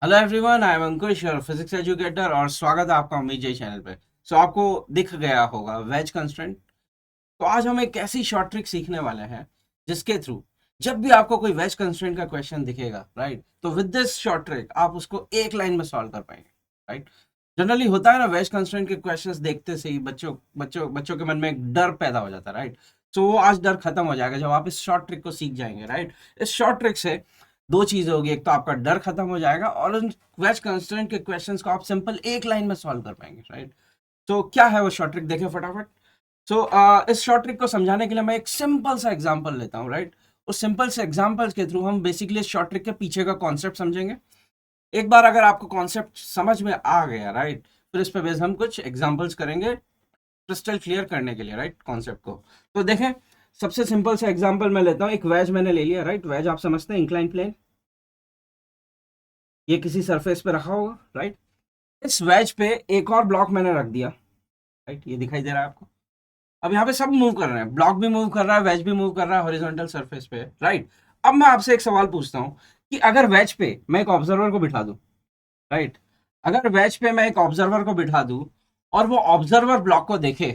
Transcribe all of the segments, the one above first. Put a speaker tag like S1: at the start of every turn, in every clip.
S1: Hello everyone, I am अंकुश और physics educator और स्वागत है आपका अमित जय चैनल पे। आपको दिख गया होगा वेज कंस्ट्रेंट। तो आज हम एक ऐसी शॉर्ट ट्रिक सीखने वाले हैं जिसके थ्रू जब भी आपको कोई वेज कंस्ट्रेंट का क्वेश्चन दिखेगा, राइट, तो विद दिस शॉर्ट ट्रिक आप उसको एक लाइन में सॉल्व कर पाएंगे, राइट। जनरली होता है ना, वेज कंस्ट्रेंट के क्वेश्चंस देखते से ही बच्चों बच्चों बच्चों के मन में एक डर पैदा हो जाता है, राइट। वो आज डर खत्म हो जाएगा जब आप इस शॉर्ट ट्रिक को सीख जाएंगे, राइट। इस शॉर्ट ट्रिक से दो चीजें होगी, एक तो आपका डर खत्म हो जाएगा और उन वेज कंस्ट्रेंट के क्वेश्चंस को आप सिंपल एक लाइन में सॉल्व कर पाएंगे, राइट। तो क्या है वो शॉर्ट ट्रिक, देखिए फटाफट। इस शॉर्ट ट्रिक को समझाने के लिए मैं एक सिंपल सा एग्जांपल लेता हूँ, राइट। उस सिंपल से एग्जांपल के थ्रू हम बेसिकली इस शॉर्ट ट्रिक के पीछे का कॉन्सेप्ट समझेंगे। एक बार अगर आपको कॉन्सेप्ट समझ में आ गया, राइट, फिर इस पे बेस हम कुछ एग्जांपल्स करेंगे क्रिस्टल क्लियर करने के लिए, राइट, कॉन्सेप्ट को। तो देखें, सबसे सिंपल सा एग्जांपल मैं लेता हूँ। एक वेज मैंने ले लिया, राइट। वेज आप समझते हैं, इंक्लाइन प्लेन। ये किसी सरफेस पे रखा होगा, राइट। इस वेज पे एक और ब्लॉक मैंने रख दिया, राइट। ये दिखाई दे रहा है आपको। अब यहाँ पे सब मूव कर रहे हैं, ब्लॉक भी मूव कर रहा है, वेज भी मूव कर रहा है, हॉरिजॉन्टल सरफेस पे, राइट। अब मैं आपसे एक सवाल पूछता हूँ कि अगर वेज पे मैं एक ऑब्जर्वर को बिठा दूं, राइट, अगर वेज पे मैं एक ऑब्जर्वर को बिठा दूं और वो ऑब्जर्वर ब्लॉक को देखे,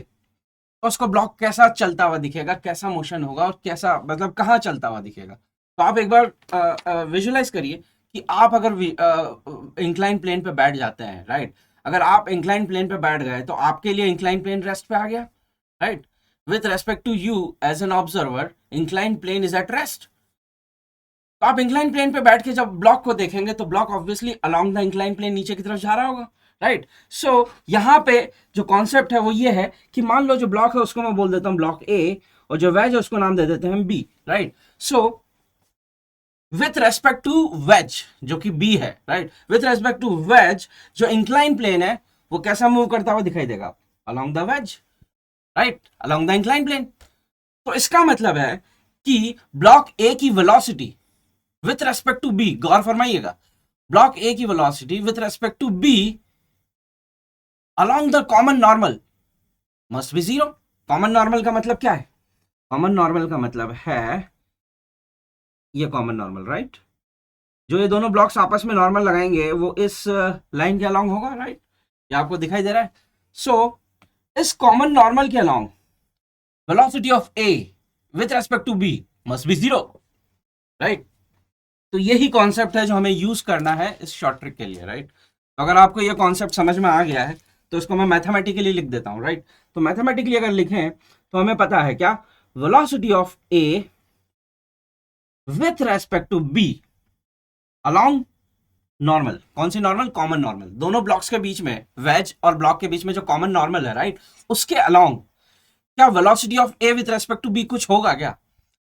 S1: तो उसको ब्लॉक कैसा चलता हुआ दिखेगा, कैसा मोशन होगा और कैसा, मतलब कहाँ चलता हुआ दिखेगा। तो आप एक बार विजुलाइज करिए कि आप अगर इंक्लाइन प्लेन पे बैठ जाते हैं, राइट। अगर आप इंक्लाइन प्लेन पे बैठ गए तो आपके लिए इंक्लाइन प्लेन रेस्ट पे आ गया, right. With respect to you as an observer, incline plane is at rest. तो आप इंक्लाइन प्लेन पे बैठ के जब ब्लॉक को देखेंगे तो block obviously along the incline plane नीचे की तरफ जा रहा होगा, राइट। यहाँ पे जो कॉन्सेप्ट है वो ये है कि मान लो जो ब्लॉक है उसको मैं बोल देता हूँ ब्लॉक ए, और जो वेज है उसको नाम दे देते हैं B, right. With respect to wedge जो कि बी है, right, with respect to wedge जो इंक्लाइन प्लेन है वो कैसा मूव करता हुआ दिखाई देगा, along the wedge, right, along the incline plane. तो इसका मतलब है कि ब्लॉक ए की velocity with respect to B, गौर फरमाइएगा, ब्लॉक ए की velocity with respect to B along the common normal must be zero. Common normal का मतलब क्या है? कॉमन नॉर्मल का मतलब है ये कॉमन नॉर्मल, राइट। जो ये दोनों ब्लॉक्स आपस में नॉर्मल लगाएंगे वो इस लाइन के अलोंग होगा, राइट। ये आपको दिखाई दे रहा है। इस कॉमन नॉर्मल के along velocity of A with respect to B must be zero, right. तो यही कॉन्सेप्ट है जो हमें यूज करना है इस शॉर्ट ट्रिक के लिए, राइट। तो अगर आपको ये कॉन्सेप्ट समझ में आ गया है तो इसको मैं मैथमेटिकली लिख देता हूं, राइट। तो मैथमेटिकली अगर लिखें तो हमें पता है क्या, velocity of A with respect to B along normal, कौन सी नॉर्मल, कॉमन नॉर्मल, दोनों ब्लॉक्स के बीच में, वेज और ब्लॉक के बीच में जो कॉमन नॉर्मल है, राइट, उसके अलोंग क्या velocity of A with respect to B कुछ होगा क्या,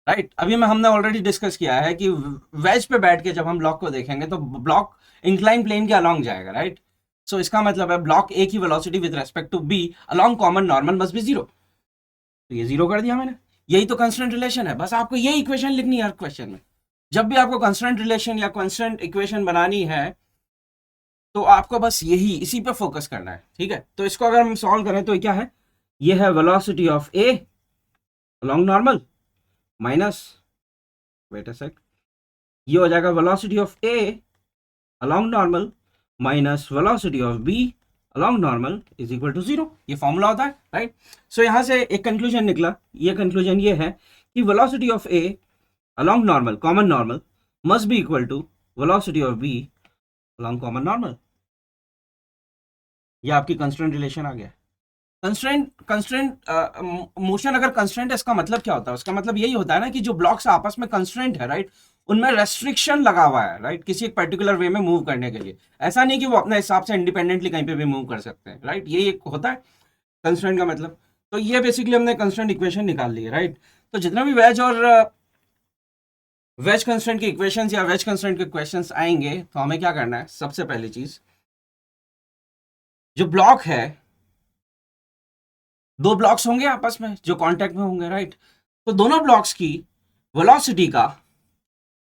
S1: राइट। अभी में हमने ऑलरेडी डिस्कस किया है कि वेज पे बैठ के जब हम ब्लॉक को देखेंगे तो ब्लॉक इंक्लाइन प्लेन के अलोंग जाएगा, राइट। इसका मतलब है ब्लॉक ए की velocity with respect to B along common normal must be zero. तो ये जीरो कर दिया मैंने। यही तो कंस्टेंट रिलेशन है, बस आपको यही इक्वेशन लिखनी है हर क्वेश्चन में। जब भी आपको कंस्टेंट रिलेशन या कंस्टेंट इक्वेशन बनानी है तो आपको बस यही, इसी पे फोकस करना है, ठीक है। तो इसको अगर हम सॉल्व करें तो क्या है, ये है velocity of A along normal minus, wait a sec, ये हो जाएगा velocity of A along normal minus velocity of B along normal is equal to zero. ये फॉर्मूला होता है, राइट। यहां से एक कंक्लूजन निकला, ये कंक्लूजन ये है कि velocity of A along normal common normal must be equal to velocity of B along common normal. ये आपकी कंस्ट्रेंट रिलेशन आ गया। कंस्ट्रेंट मोशन अगर कंस्ट्रेंट है, इसका मतलब क्या होता है, उसका मतलब यही होता है ना कि जो ब्लॉक्स आपस में कंस्ट्रेंट है, राइट, उनमें रेस्ट्रिक्शन लगा हुआ है, राइट, किसी एक पर्टिकुलर वे में मूव करने के लिए। ऐसा नहीं कि वो अपने हिसाब से इंडिपेंडेंटली कहीं पे भी मूव कर सकते हैं, राइट। यही एक होता है कंस्ट्रेंट का मतलब। तो ये बेसिकली हमने कंस्ट्रेंट इक्वेशन निकाल ली है, राइट। तो जितना भी वेज और वेज कंस्ट्रेंट के इक्वेशंस या वेज कंस्ट्रेंट के क्वेश्चंस आएंगे तो हमें क्या करना है, सबसे पहली चीज, जो ब्लॉक है, दो ब्लॉक्स होंगे आपस में जो कांटेक्ट में होंगे, राइट। तो दोनों ब्लॉक्स की वेलोसिटी का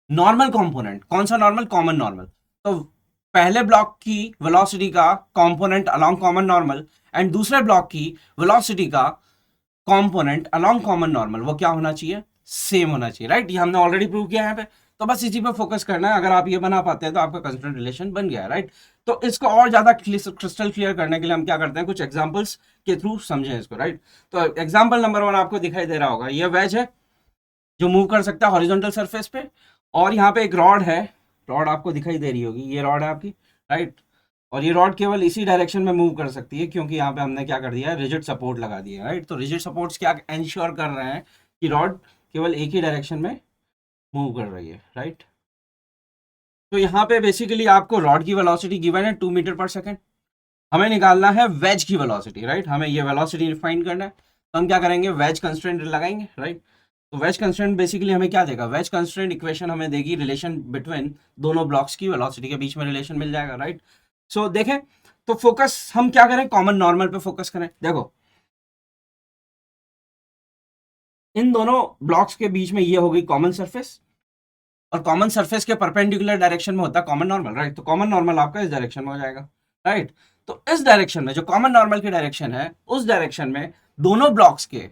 S1: नॉर्मल कंपोनेंट, कौन सा नॉर्मल, कॉमन नॉर्मल। तो पहले ब्लॉक की वेलोसिटी का component along common normal and दूसरे ब्लॉक की वेलोसिटी का कंपोनेंट अलोंग कॉमन नॉर्मल, वो क्या होना चाहिए, सेम होना चाहिए, राइट। ये हमने ऑलरेडी प्रूव किया है यहाँ पे। तो बस इसी पे फोकस करना है। अगर आप ये बना पाते हैं तो आपका कंस्ट्रेंट रिलेशन बन गया, राइट। तो इसको और ज्यादा क्रिस्टल क्लियर करने के लिए हम क्या करते हैं, कुछ एग्जांपल्स के थ्रू समझें इसको, राइट। तो एग्जांपल नंबर 1 आपको दिखाई दे रहा होगा, ये वेज है जो मूव कर सकता है हॉरिजॉन्टल सरफेस पे, और यहाँ पे एक रॉड है, रॉड आपको दिखाई दे रही होगी, ये रॉड है आपकी, राइट। और ये रॉड केवल इसी डायरेक्शन में मूव कर सकती है क्योंकि यहाँ पे हमने क्या कर दिया है, रिजिड सपोर्ट लगा दिया है, राइट। तो रिजिड सपोर्ट्स क्या इंश्योर कर रहे हैं कि रॉड केवल एक ही डायरेक्शन में मूव कर रही है, राइट। तो यहाँ पे बेसिकली आपको रॉड की वेलोसिटी गिवन है 2 मीटर पर सेकेंड, हमें निकालना है वेज की वेलोसिटी, राइट। हमें ये वेलोसिटी फाइंड करना है, तो हम क्या करेंगे, वेज कंस्ट्रेंट लगाएंगे, राइट। तो वेज कंस्ट्रेंट बेसिकली हमें क्या देगा, वेज कंस्ट्रेंट इक्वेशन हमें देगी रिलेशन बिटवीन दोनों ब्लॉक्स की वेलोसिटी के बीच में रिलेशन मिल जाएगा, राइट। सो देखें, तो फोकस हम क्या करें, कॉमन नॉर्मल पे फोकस करें। देखो इन दोनों ब्लॉक्स के बीच में ये हो गई कॉमन सरफेस, और कॉमन सरफेस के परपेंडिकुलर डायरेक्शन में होता है कॉमन नॉर्मल, राइट। तो कॉमन नॉर्मल आपका इस डायरेक्शन में हो जाएगा, राइट। तो इस डायरेक्शन में जो कॉमन नॉर्मल की डायरेक्शन है, उस डायरेक्शन में दोनों ब्लॉक्स के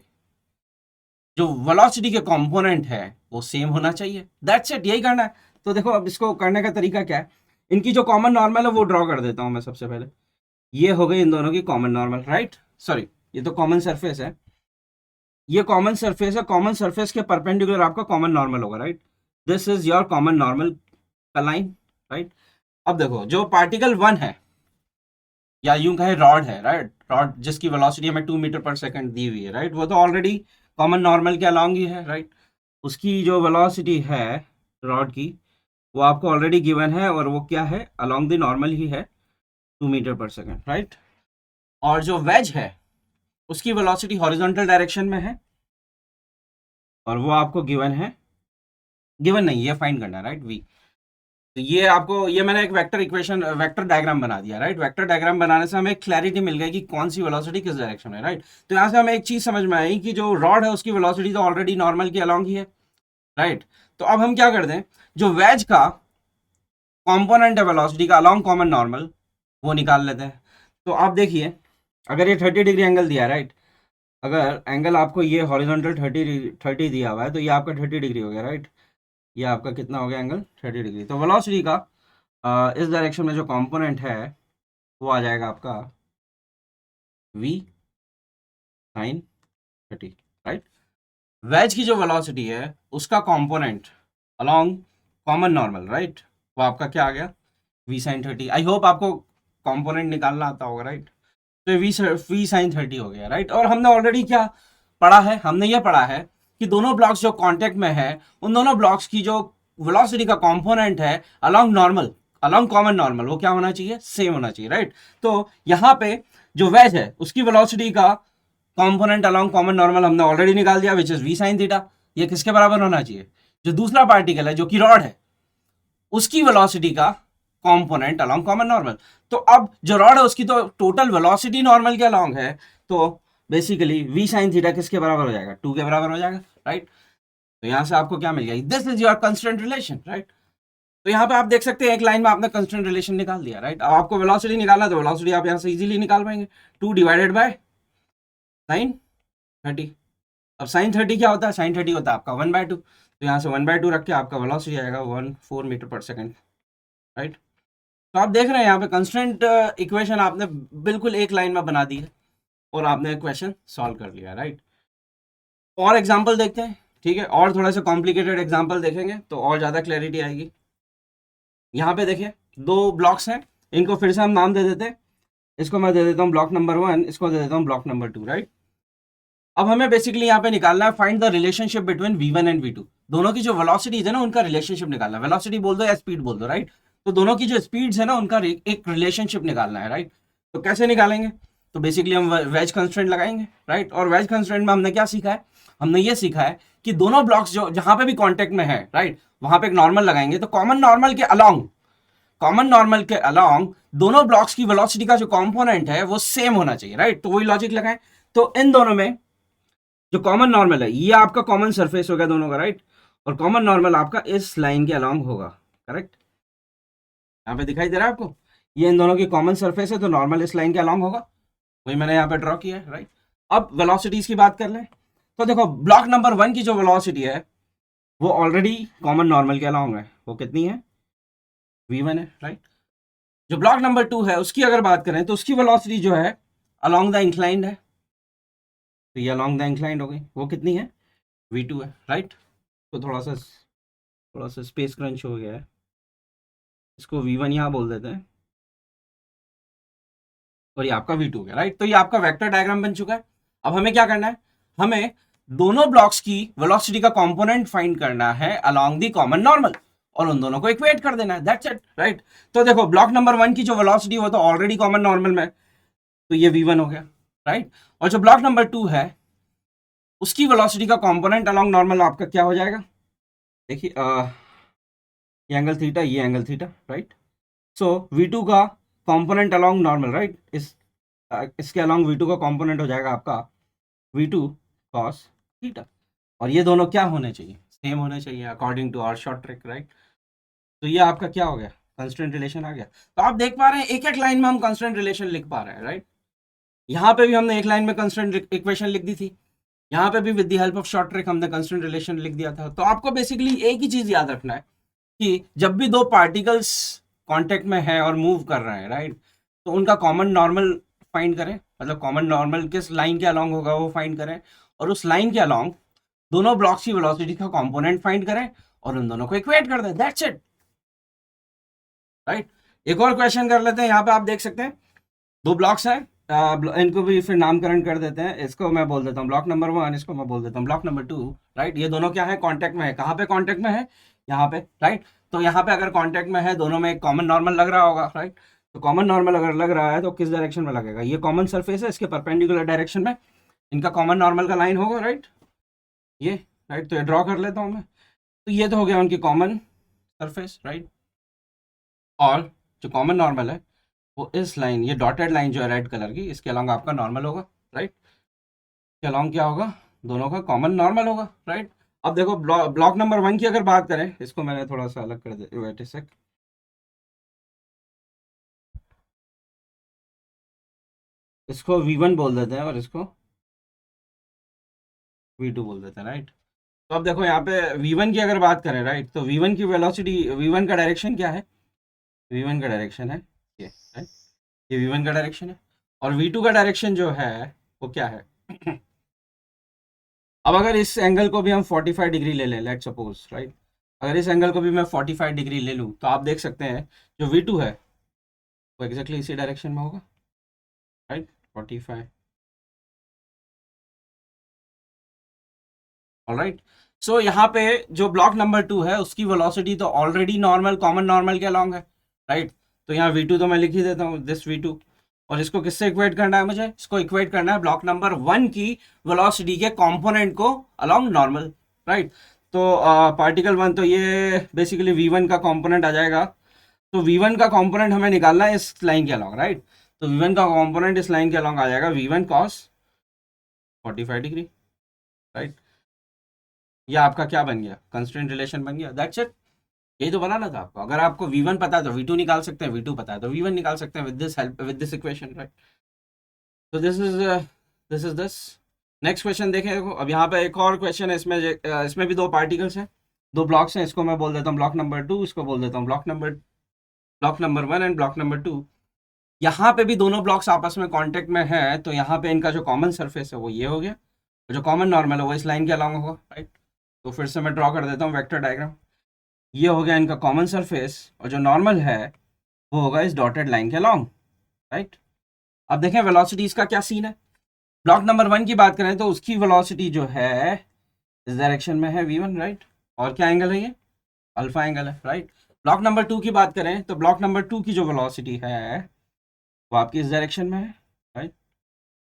S1: जो वेलोसिटी के कंपोनेंट है वो सेम होना चाहिए, दैट्स इट, यही करना है। तो देखो अब इसको करने का तरीका क्या है, इनकी जो कॉमन नॉर्मल है वो ड्रॉ कर देता हूं मैं सबसे पहले। ये हो गई इन दोनों की कॉमन नॉर्मल, राइट। सॉरी, ये तो कॉमन सरफेस है, ये कॉमन सरफेस है, कॉमन सरफेस के परपेंडिकुलर आपका कॉमन नॉर्मल होगा, right. This is your common normal का लाइन, राइट। अब देखो जो पार्टिकल 1 है, या यूं कहे रॉड है, राइट, रॉड जिसकी वेलोसिटी हमें 2 मीटर पर सेकंड दी हुई है, राइट, वो तो ऑलरेडी कॉमन नॉर्मल के अलोंग ही है, राइट। उसकी जो वेलोसिटी है रॉड की, वो आपको ऑलरेडी गिवन है, और वो क्या है, अलोंग द नॉर्मल ही है, 2 मीटर पर सेकंड, राइट। और जो वेज है उसकी वेलोसिटी हॉरिजॉन्टल डायरेक्शन में है, और वो आपको गिवन है, गिवन नहीं, ये फाइंड करना है, राइट, वी। तो ये आपको, ये मैंने एक वेक्टर इक्वेशन, वेक्टर डायग्राम बना दिया, राइट। वेक्टर डायग्राम बनाने से हमें क्लैरिटी मिल गई कि कौन सी वेलोसिटी किस डायरेक्शन में, राइट। तो यहाँ से हमें एक चीज समझ में आई कि जो रॉड है उसकी वेलोसिटी तो ऑलरेडी नॉर्मल के अलोंग ही है, राइट। तो अब हम क्या कर दें, जो वेज का कॉम्पोनेंट है वेलोसिटी का अलोंग कॉमन नॉर्मल, वो निकाल लेते हैं। तो आप देखिए, अगर ये 30 डिग्री एंगल दिया है, राइट, अगर एंगल आपको ये हॉरिजॉन्टल 30 दिया हुआ है, तो ये आपका 30 डिग्री हो गया, राइट। ये आपका कितना हो गया एंगल, 30 डिग्री। तो वेलोसिटी का इस डायरेक्शन में जो कंपोनेंट है वो आ जाएगा आपका v sin 30, राइट। वेज की जो वेलोसिटी है उसका component along common normal, right, वो आपका क्या आ गया, v sin 30। आई होप आपको कंपोनेंट निकालना आता होगा, राइट। तो v sin 30 हो गया, राइट। और हमने ऑलरेडी क्या पढ़ा है, हमने ये पढ़ा है कि दोनों ब्लॉक्स जो कांटेक्ट में है, उन दोनों ब्लॉक्स की जो वेलोसिटी का कंपोनेंट है along normal, along common normal, वो क्या होना चाहिए, सेम होना चाहिए, राइट। तो यहाँ पे जो वेज है उसकी वेलोसिटी का कंपोनेंट अलोंग कॉमन नॉर्मल हमने ऑलरेडी निकाल दिया, which is v sin theta. ये किसके बराबर होना चाहिए, जो दूसरा पार्टिकल है जो कि रॉड है उसकी वेलोसिटी का कंपोनेंट अलोंग कॉमन नॉर्मल। तो अब जो रॉड है उसकी तो टोटल वेलोसिटी नॉर्मल के अलोंग है, तो बेसिकली v sin थीटा किसके बराबर हो जाएगा, 2 के बराबर हो जाएगा, राइट। तो यहां से आपको क्या मिल गया, this is your constant relation, right. तो यहाँ पे आप देख सकते हैं एक लाइन में आपने कंस्टेंट रिलेशन निकाल दिया, राइट। अब आपको वेलोसिटी निकालना, तो वेलोसिटी आप यहाँ से इजीली निकाल पाएंगे, 2 डिवाइडेड बाय sin 30। अब sin 30 क्या होता है, sin 30 होता है आपका 1/2। तो यहाँ से 1/2 रख के आपका वेलोसिटी आएगा 14 मीटर पर सेकेंड, राइट। तो आप देख रहे हैं यहाँ पे कंस्टेंट इक्वेशन आपने बिल्कुल एक लाइन में बना दी है, और आपने क्वेश्चन सॉल्व कर लिया, राइट। और एग्जाम्पल देखते हैं, ठीक है, और थोड़ा सा कॉम्प्लिकेटेड एग्जाम्पल देखेंगे तो और ज़्यादा क्लैरिटी आएगी। यहाँ पे देखिए 2 ब्लॉक्स हैं, इनको फिर से हम नाम दे देते हैं। इसको मैं दे देता हूँ ब्लॉक नंबर 1, इसको दे देता हूँ ब्लॉक नंबर 2, राइट। अब हमें बेसिकली यहाँ पे निकालना है find the relationship between v1 and v2। दोनों की जो वेलोसिटीज है ना उनका रिलेशनशिप निकालना है, वेलोसिटी बोल दो या स्पीड बोल दो, राइट। तो दोनों की जो स्पीड्स है ना उनका एक रिलेशनशिप निकालना है, राइट। तो कैसे निकालेंगे, तो बेसिकली हम वेज कंस्ट्रेंट लगाएंगे, राइट। और वेज कंस्ट्रेंट में हमने क्या सीखा है, हमने ये सीखा है कि दोनों ब्लॉक्स जो जहां पे भी कॉन्टेक्ट में है, राइट, वहां पे एक नॉर्मल लगाएंगे, तो कॉमन नॉर्मल के अलोंग दोनों ब्लॉक्स की वेलोसिटी का जो कंपोनेंट है वो सेम होना चाहिए, राइट। तो वही लॉजिक लगाएं। तो इन दोनों में जो कॉमन नॉर्मल है ये आपका कॉमन सरफेस हो गया दोनों का, राइट। और कॉमन नॉर्मल आपका इस लाइन के अलोंग होगा, करेक्ट। यहाँ पे दिखाई दे रहा है आपको, ये इन दोनों की कॉमन सरफेस है, तो नॉर्मल इस लाइन के अलोंग होगा, वही मैंने यहाँ पे ड्रॉ किया है, राइट। अब वेलोसिटीज की बात कर लें, तो देखो ब्लॉक नंबर 1 की जो वेलोसिटी है वो ऑलरेडी कॉमन नॉर्मल के अलाउंग है, वो कितनी है, v1 है, राइट। जो ब्लॉक नंबर 2 है उसकी अगर बात करें तो उसकी वेलोसिटी जो है अलोंग द इंक्लाइंड है, तो ये अलोंग द इंक्लाइंड हो गई, वो कितनी है, v2 है, राइट। तो थोड़ा सा स्पेस क्रंच हो गया है, इसको v1 यहाँ बोल देते हैं, और ये आपका v2 हो गया, राइट। तो ये आपका वेक्टर डायग्राम बन चुका है। अब हमें क्या करना है, हमें दोनों ब्लॉक्स की वेलोसिटी का कंपोनेंट फाइंड करना है अलोंग दी कॉमन नॉर्मल, और उन दोनों को इक्वेट कर देना है, दैट्स इट, राइट। तो देखो ब्लॉक नंबर 1 की जो वेलोसिटी वो तो ऑलरेडी कॉमन नॉर्मल में, तो ये v1 हो गया, राइट। और जो ब्लॉक नंबर 2 है उसकी वेलोसिटी का कंपोनेंट अलोंग नॉर्मल आपका क्या हो जाएगा, देखिए ये एंगल थीटा, ये एंगल थीटा, राइट। सो v2 का कंपोनेंट अलोंग नॉर्मल, राइट, इसके अलोंग v2 का कंपोनेंट हो जाएगा आपका v2 cos थीटा, और ये दोनों क्या होने चाहिए, सेम होने चाहिए according to our short trick, right. तो ये आपका क्या हो गया, कंस्टेंट रिलेशन आ गया। तो आप देख पा रहे हैं एक एक लाइन में हम कंस्टेंट रिलेशन लिख पा रहे हैं, राइट। यहाँ पे भी हमने एक लाइन में कंस्टेंट इक्वेशन लिख दी थी, यहाँ पे भी with the help of short trick हमने कंस्टेंट रिलेशन लिख दिया था। तो आपको बेसिकली एक ही चीज याद रखना है कि जब भी दो पार्टिकल्स कांटेक्ट में है और मूव कर रहे हैं, राइट, तो उनका कॉमन नॉर्मल फाइंड करें, मतलब कॉमन नॉर्मल किस लाइन के अलोंग होगा वो फाइंड करें, और उस लाइन के अलोंग दोनों ब्लॉक्स की वेलोसिटी का कंपोनेंट फाइंड करें और उन दोनों को इक्वेट कर दें, दैट्स इट, राइट। एक और क्वेश्चन कर लेते हैं, यहाँ पे आप देख सकते हैं दो ब्लॉक्स हैं, इनको भी फिर नामकरण कर देते हैं, इसको मैं बोल देता हूँ ब्लॉक नंबर 1, इसको मैं बोल देता हूँ ब्लॉक नंबर 2, राइट। ये दोनों क्या है, कांटेक्ट में है, कहाँ पे कांटेक्ट में है, यहाँ पे, राइट। तो यहाँ पे अगर कांटेक्ट में है दोनों में एक कॉमन नॉर्मल लग रहा होगा, राइट। तो कॉमन नॉर्मल अगर लग रहा है तो किस डायरेक्शन में लगेगा, ये कॉमन सरफेस है, इसके परपेंडिकुलर डायरेक्शन में इनका कॉमन नॉर्मल का लाइन होगा, राइट, ये, राइट। तो ये ड्रॉ कर लेता हूँ मैं, तो ये तो हो गया उनकी कॉमन सरफेस, राइट। और जो कॉमन नॉर्मल है वो इस लाइन, ये डॉटेड लाइन जो है रेड कलर की, इसके अलोंग आपका नॉर्मल होगा, राइट। के अलोंग क्या होगा, दोनों का कॉमन नॉर्मल होगा, राइट। अब देखो ब्लॉक नंबर 1 की अगर बात करें, इसको मैंने थोड़ा सा अलग कर दे, वेट अ सेक, इसको v1 बोल देते हैं और इसको v2 बोल देते हैं, राइट। तो अब देखो यहाँ पे v1 की अगर बात करें, राइट, तो v1 की वेलोसिटी, v1 का डायरेक्शन क्या है, v1 का डायरेक्शन है ये, राइट, ये v1 का डायरेक्शन है, और v2 का डायरेक्शन जो है वो क्या है अब अगर इस एंगल को भी हम 45 डिग्री ले लें, लेट सपोज, राइट, अगर इस एंगल को भी मैं 45 डिग्री ले लूँ तो आप देख सकते हैं जो v2 है वो एग्जैक्टली इसी डायरेक्शन में होगा, राइट, 45, ऑलराइट। सो यहाँ पे जो ब्लॉक नंबर 2 है उसकी वेलोसिटी तो ऑलरेडी नॉर्मल, कॉमन नॉर्मल के अलॉन्ग है, राइट। तो यहाँ v2 तो मैं लिख ही देता हूँ, दिस v2, और इसको किससे इक्वेट करना है, मुझे इसको इक्वेट करना है ब्लॉक नंबर 1 की वेलोसिटी के कंपोनेंट को अलोंग नॉर्मल, राइट। तो पार्टिकल 1, तो ये बेसिकली v1 का कंपोनेंट आ जाएगा, तो v1 का कंपोनेंट हमें निकालना है इस लाइन के अलोंग, राइट। तो v1 का कंपोनेंट इस लाइन के अलोंग आ जाएगा v1 cos 45 डिग्री, राइट। ये आपका क्या बन गया, कंस्ट्रेंट रिलेशन बन गया, दैट्स इट। यही तो बनाना था आपको, अगर आपको v1 पता है तो v2 निकाल सकते हैं, v2 पता है तो v1 निकाल सकते हैं with this help, with this equation, right. तो दिस नेक्स्ट क्वेश्चन देखें, देखो अब यहाँ पे एक और क्वेश्चन है, इसमें भी दो पार्टिकल्स हैं, दो ब्लॉक्स हैं, इसको मैं बोल देता हूँ ब्लॉक नंबर 2, इसको बोल देता हूँ block number 1 and block number 2। यहाँ पे भी दोनों ब्लॉक्स आपस में कांटेक्ट में है, तो यहाँ पे इनका जो कॉमन सरफेस है वो ये हो गया, जो कॉमन नॉर्मल है वो इस लाइन के अलॉन्ग होगा, राइट। तो फिर से मैं ड्रॉ कर देता हूँ वेक्टर डायग्राम, ये हो गया इनका कॉमन सरफेस, और जो नॉर्मल है वो होगा इस डॉटेड लाइन के अलॉन्ग, राइट। अब देखें वेलोसिटीज का क्या सीन है, ब्लॉक नंबर 1 की बात करें तो उसकी वेलोसिटी जो है इस डायरेक्शन में है v1, राइट, और क्या एंगल है ये, अल्फा एंगल है, राइट। ब्लॉक नंबर 2 की बात करें तो ब्लॉक नंबर 2 की जो वेलोसिटी है वो आपकी इस डायरेक्शन में है, राइट,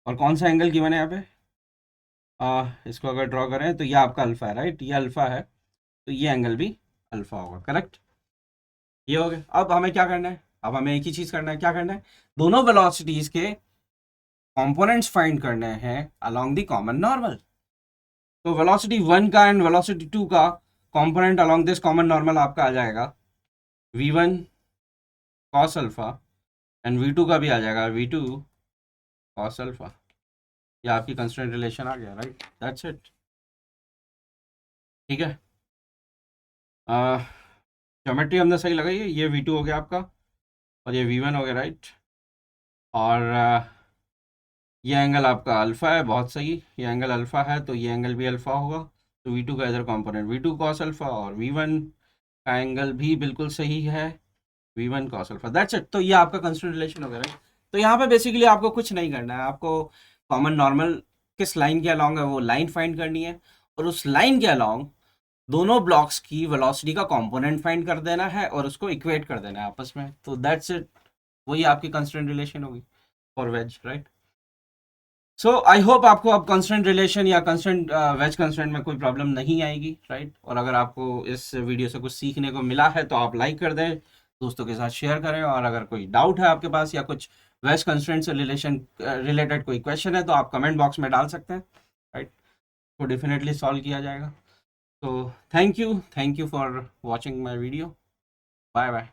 S1: और कौन सा एंगल गिवन है यहाँ पे, इसको अगर ड्रॉ करें तो ये आपका अल्फा है, राइट, ये अल्फा है, तो ये एंगल भी अल्फा होगा, करेक्ट। ये हो गया। अब हमें क्या करना है, अब हमें एक ही चीज करना है, क्या करना है, दोनों वेलोसिटीज के कंपोनेंट्स फाइंड करने हैं अलोंग द कॉमन नॉर्मल। तो वेलोसिटी 1 का एंड वेलोसिटी 2 का component along this common normal आपका आ जाएगा v1 cos alpha, and v2 का भी आ जाएगा v2 cos अल्फा। ये आपकी कंस्टेंट रिलेशन आ गया, राइट, दैट्स इट, ठीक है। ज्योमेट्री हमने सही लगाई है, ये V2 हो गया आपका और ये V1 हो गया, राइट। और ये एंगल आपका अल्फा है, बहुत सही, ये एंगल अल्फा है तो ये एंगल भी अल्फा होगा। तो V2 का इधर कंपोनेंट V2 cos अल्फा और V1 का एंगल भी बिल्कुल सही है, V1 cos alpha. That's it. तो ये आपका कंस्टेंट रिलेशन हो गया, राइट। तो यहाँ पे बेसिकली आपको कुछ नहीं करना है, आपको कॉमन नॉर्मल किस लाइन के अलॉन्ग है वो लाइन फाइंड करनी है, और उस लाइन के अलॉन्ग दोनों ब्लॉक्स की वेलोसिटी का कंपोनेंट फाइंड कर देना है और उसको इक्वेट कर देना है आपस में। तो दैट्स इट, वही आपकी कंस्टेंट रिलेशन होगी for wedge, right. So I hope आपको अब कंस्टेंट रिलेशन या कंस्टेंट वेज कंस्टेंट में कोई प्रॉब्लम नहीं आएगी, राइट। और अगर आपको इस वीडियो से कुछ सीखने को मिला है तो आप लाइक कर दें, दोस्तों के साथ शेयर करें, और अगर कोई डाउट है आपके पास या कुछ वेज कंस्टेंट से रिलेटेड कोई क्वेश्चन है तो आप कमेंट बॉक्स में डाल सकते हैं, राइट। तो डेफिनेटली सॉल्व किया जाएगा। तो thank you for watching my video. Bye bye.